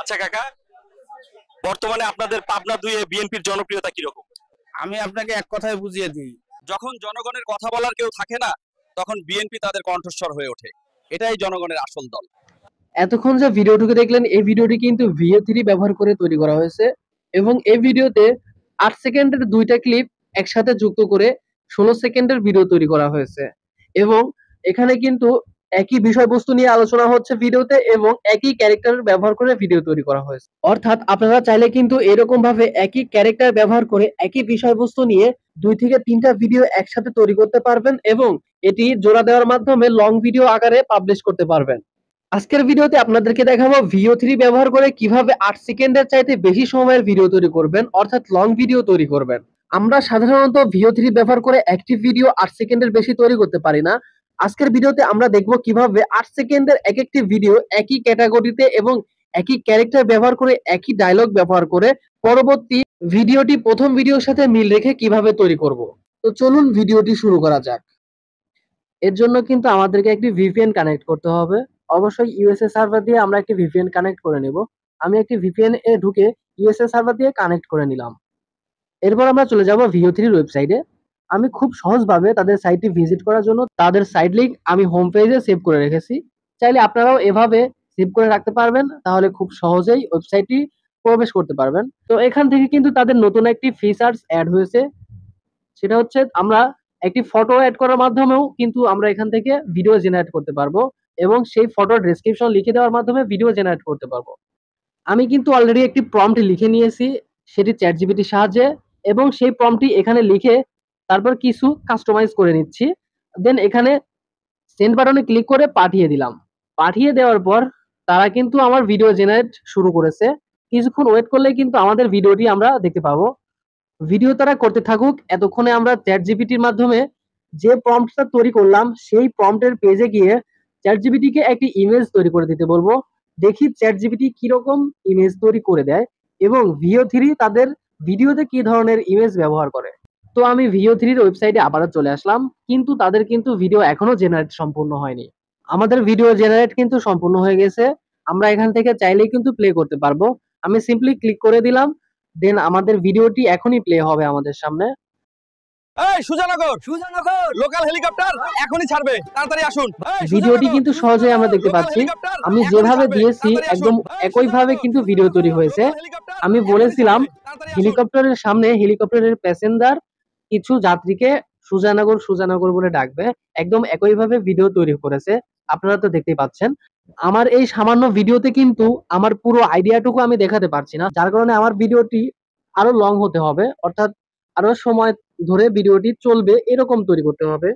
আচ্ছা কাকা, বর্তমানে আপনাদের পাবনা 2 এ বিএনপির জনপ্রিয়তা কিরকম? আমি আপনাকে এক কথায় বুঝিয়ে দিই। যখন জনগণের কথা বলার কেউ থাকে না, তখন বিএনপি তাদের কণ্ঠস্বর হয়ে ওঠে। এটাই জনগণের আসল দল। এতক্ষণ যে ভিডিওটুকু দেখলেন, এই ভিডিওটি কিন্তু VO3 ব্যবহার করে তৈরি করা হয়েছে এবং এই ভিডিওতে 8 সেকেন্ডের দুইটা ক্লিপ একসাথে যুক্ত করে 16 সেকেন্ডের ভিডিও তৈরি করা হয়েছে এবং এখানে কিন্তু একই বিষয়বস্তু নিয়ে আলোচনা হচ্ছে ভিডিওতে এবং একই ক্যারেক্টার ব্যবহার করে ভিডিও তৈরি করা হয়েছে। অর্থাৎ আপনারা চাইলে কিন্তু এরকম ভাবে একই ক্যারেক্টার ব্যবহার করে একই বিষয়বস্তু নিয়ে 2 থেকে 3টা ভিডিও একসাথে তৈরি করতে পারবেন এবং এটি জোড়া দেওয়ার মাধ্যমে লং ভিডিও আকারে পাবলিশ করতে পারবেন। আজকের ভিডিওতে আপনাদেরকে দেখাবো VO3 ব্যবহার করে কিভাবে 8 সেকেন্ডের চাইতে বেশি সময়ের ভিডিও তৈরি করবেন, অর্থাৎ লং ভিডিও তৈরি করবেন। আমরা সাধারণত VO3 ব্যবহার করে একটি ভিডিও 8 সেকেন্ডের বেশি তৈরি করতে পারি না। আজকের ভিডিওতে আমরা দেখব কিভাবে 8 সেকেন্ডের এক একটি ভিডিও একই ক্যাটাগরিতে এবং একই ক্যারেক্টার ব্যবহার করে একই ডায়লগ ব্যবহার করে পরবর্তী ভিডিওটি প্রথম ভিডিওর সাথে মিল রেখে কিভাবে তৈরি করব। তো চলুন ভিডিওটি শুরু করা যাক। এর জন্য কিন্তু আমাদেরকে একটি VPN কানেক্ট করতে হবে। অবশ্যই USA সার্ভার দিয়ে আমরা একটি VPN কানেক্ট করে নেব। আমি একটি VPN এ ঢুকে USA সার্ভার দিয়ে কানেক্ট করে নিলাম। এরপর আমরা চলে যাব VO3 এর ওয়েবসাইটে। আমি খুব সহজভাবে তাদের সাইটটি ভিজিট করার জন্য তাদের সাইট লিংক আমি হোম পেজে সেভ করে রেখেছি। চাইলে আপনারাও এভাবে সেভ করে রাখতে পারবেন, তাহলে খুব সহজেই ওয়েবসাইটটি প্রবেশ করতে পারবেন। তো এখান থেকে কিন্তু তাদের নতুন একটি ফিচার্স অ্যাড হয়েছে, সেটা হচ্ছে আমরা একটি ফটো অ্যাড করার মাধ্যমেও কিন্তু আমরা এখান থেকে ভিডিও জেনারেট করতে পারবো এবং সেই ফটোর ডেসক্রিপশন লিখে দেওয়ার মাধ্যমে ভিডিও জেনারেট করতে পারবো। আমি কিন্তু অলরেডি একটি প্রম্পট লিখে নিয়েছি, সেটি চ্যাটজিপিটির সাহায্যে, এবং সেই প্রম্পটটি এখানে লিখে তারপর কিছু কাস্টমাইজ করে নিচ্ছি। দেন এখানে সেন্ড বাটনে ক্লিক করে পাঠিয়ে দিলাম। পাঠিয়ে দেওয়ার পর তারা কিন্তু আমার ভিডিও জেনারেট শুরু করেছে। কিছুক্ষণ ওয়েট করলে কিন্তু আমাদের ভিডিওটি আমরা দেখতে পাবো। ভিডিও তারা করতে থাকুক, এতক্ষণে আমরা চ্যাটজিপিটির মাধ্যমে যে প্রম্পটটা তৈরি করলাম সেই প্রম্পটের পেজে গিয়ে চ্যাটজিপিটিকে একটি ইমেজ তৈরি করে দিতে বলবো। দেখি চ্যাটজিপিটি কিরকম ইমেজ তৈরি করে দেয় এবং VO3 তাদের ভিডিওতে কি ধরনের ইমেজ ব্যবহার করে। তো আমি VO3 এর ওয়েবসাইটে আবারও চলে আসলাম, কিন্তু তাদের কিন্তু ভিডিও এখনো জেনারেট সম্পূর্ণ হয়নি। আমাদের ভিডিও জেনারেট কিন্তু সম্পূর্ণ হয়ে গেছে। আমরা এখান থেকে চাইলেই কিন্তু প্লে করতে পারবো। আমি সিম্পলি ক্লিক করে দিলাম, দেন আমাদের ভিডিওটি এখনই প্লে হবে আমাদের সামনে। এই সুজানগর লোকাল হেলিকপ্টার এখনই ছাড়বে, তাড়াতাড়ি আসুন। ভিডিওটি কিন্তু সহজেই আমরা দেখতে পাচ্ছি। আমি যেভাবে দিয়েছি একদম একইভাবে কিন্তু ভিডিও তৈরি হয়েছে। আমি বলেছিলাম হেলিকপ্টারের সামনে হেলিকপ্টারের প্যাসেঞ্জার কিছু যাত্রীকে সুজানগর সুজানগর বলে ডাকবে, একদম একইভাবে ভিডিও তৈরি করেছে। আপনারা তো দেখতেই পাচ্ছেন। আমার এই সামান্য ভিডিওতে কিন্তু আমার পুরো আইডিয়াটুকু আমি দেখাতে পারছি না, যার কারণে আমার ভিডিওটি আরো লং হতে হবে, অর্থাৎ আরো সময় ধরে ভিডিওটি চলবে এরকম তৈরি করতে হবে।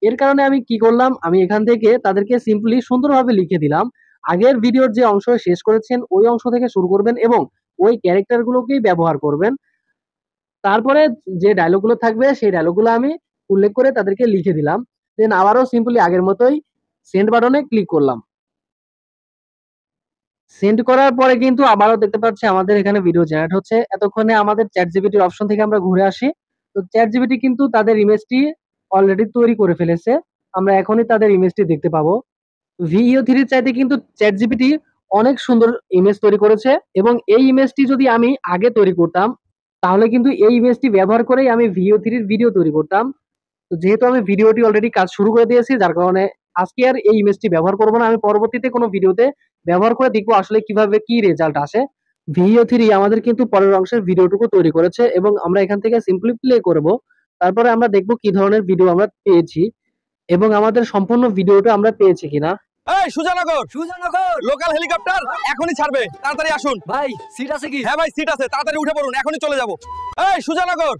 এর কারণে আমি কি করলাম, আমি এখান থেকে তাদেরকে সিম্পলি সুন্দরভাবে লিখে দিলাম আগের ভিডিওর যে অংশ শেষ করেছেন ওই অংশ থেকে শুরু করবেন এবং ওই ক্যারেক্টার গুলোকেই ব্যবহার করবেন। তারপরে যে ডায়লগ গুলো থাকবে সেই ডায়লগ গুলো আমি উল্লেখ করে তাদেরকে লিখে দিলাম। দেন আবারও সিম্পলি আগের মতোই সেন্ড বাটনে ক্লিক করলাম। সেন্ড করার পরে কিন্তু আবারও দেখতে পাচ্ছি আমাদের এখানে ভিডিও জেনারেট হচ্ছে। এতক্ষণে আমাদের চ্যাটজিপিটির অপশন থেকে আমরা ঘুরে আসি। তো চ্যাটজিপিটি কিন্তু তাদের ইমেজটি অলরেডি তৈরি করে ফেলেছে। আমরা এখনই তাদের ইমেজটি দেখতে পাবো। VO3 চাইতে কিন্তু চ্যাটজিপিটি অনেক সুন্দর ইমেজ তৈরি করেছে এবং এই ইমেজটি যদি আমি আগে তৈরি করতাম তাহলে কিন্তু এই ইমেজটি ব্যবহার করেই আমি VO3 এর ভিডিও তৈরি করতাম। তো যেহেতু আমি ভিডিওটি অলরেডি কাজ শুরু করে দিয়েছি, যার কারণে আজকে আর এই ইমেজটি ব্যবহার করব না। আমি পরবর্তীতে কোনো ভিডিওতে ব্যবহার করে দেখবো আসলে কিভাবে কি রেজাল্ট আসে। VO3 আমাদের কিন্তু পরের অংশের ভিডিওটুকু তৈরি করেছে এবং আমরা এখান থেকে সিম্পলি প্লে করব। তারপরে আমরা দেখব কি ধরনের ভিডিও আমরা পেয়েছি এবং আমাদের সম্পূর্ণ ভিডিওটা আমরা পেয়েছি কিনা। এই সুজানগর লোকাল হেলিকপ্টার এখনই ছাড়বে, তাড়াতাড়ি আসুন। ভাই সিট আছে কি? হ্যাঁ ভাই, সিট আছে, তাড়াতাড়ি উঠে পড়ুন, এখনই চলে যাব। এই সুজানগর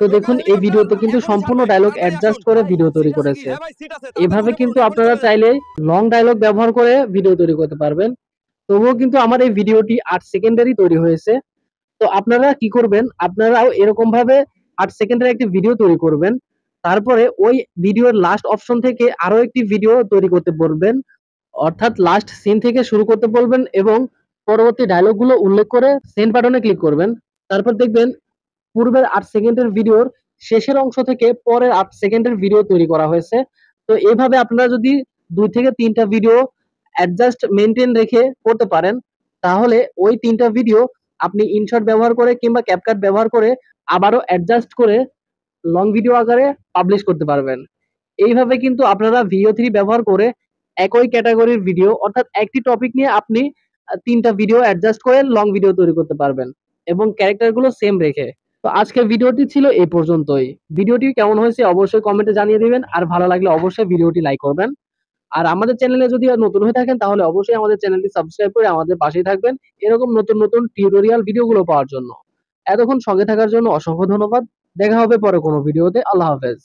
তো দেখুন এই ভিডিওতে কিন্তু সম্পূর্ণ ডায়লগ অ্যাডজাস্ট করে ভিডিও তৈরি করেছে। হ্যাঁ ভাই, সিট আছে, এভাবে কিন্তু আপনারা চাইলে লং ডায়লগ ব্যবহার করে ভিডিও তৈরি করতে পারবেন। তবুও কিন্তু আমার এই ভিডিওটি 8 সেকেন্ডেরই তৈরি হয়েছে। তো আপনারা কি করবেন, আপনারাও এরকম ভাবে 8 সেকেন্ডের একটি ভিডিও তৈরি করবেন। তারপরে ওই ভিডিওর লাস্ট অপশন থেকে আরো একটি ভিডিও তৈরি করতে বলবেন, অর্থাৎ লাস্ট সিন থেকে শুরু করতে বলবেন এবং পরবর্তী ডায়লগ গুলো উল্লেখ করে সেন্ড বাটনে ক্লিক করবেন। তারপর দেখবেন পূর্বের 8 সেকেন্ডের ভিডিওর শেষের অংশ থেকে পরের 8 সেকেন্ডের ভিডিও তৈরি করা হয়েছে। তো এইভাবে আপনারা যদি 2 থেকে 3টা ভিডিও অ্যাডজাস্ট মেনটেন রেখে করতে পারেন তাহলে ওই 3টা ভিডিও আপনি ইনশর্ট ব্যবহার করে কিংবা ক্যাপকাট ব্যবহার করে আবারও অ্যাডজাস্ট করে লং ভিডিও আকারে পাবলিশ করতে পারবেন। এইভাবে কিন্তু আপনারা VO3 ব্যবহার করে একই ক্যাটাগরির ভিডিও অর্থাৎ একটি টপিক নিয়ে আপনি 3টা ভিডিও অ্যাডজাস্ট করে লং ভিডিও তৈরি করতে পারবেন এবং ক্যারেক্টারগুলো সেম রেখে। তো আজকের ভিডিওটি ছিল এই পর্যন্তই। ভিডিওটি কেমন হয়েছে অবশ্যই কমেন্টে জানিয়ে দিবেন, আর ভালো লাগলে অবশ্যই ভিডিওটি লাইক করবেন। আর আমাদের চ্যানেলে যদি নতুন হয়ে থাকেন তাহলে অবশ্যই আমাদের চ্যানেলটি সাবস্ক্রাইব করে আমাদের পাশেই থাকবেন এরকম নতুন নতুন টিউটোরিয়াল ভিডিওগুলো পাওয়ার জন্য। এতক্ষণ সঙ্গে থাকার জন্য অসংখ্য ধন্যবাদ। দেখা হবে পরে কোনো ভিডিওতে। আল্লাহ হাফেজ।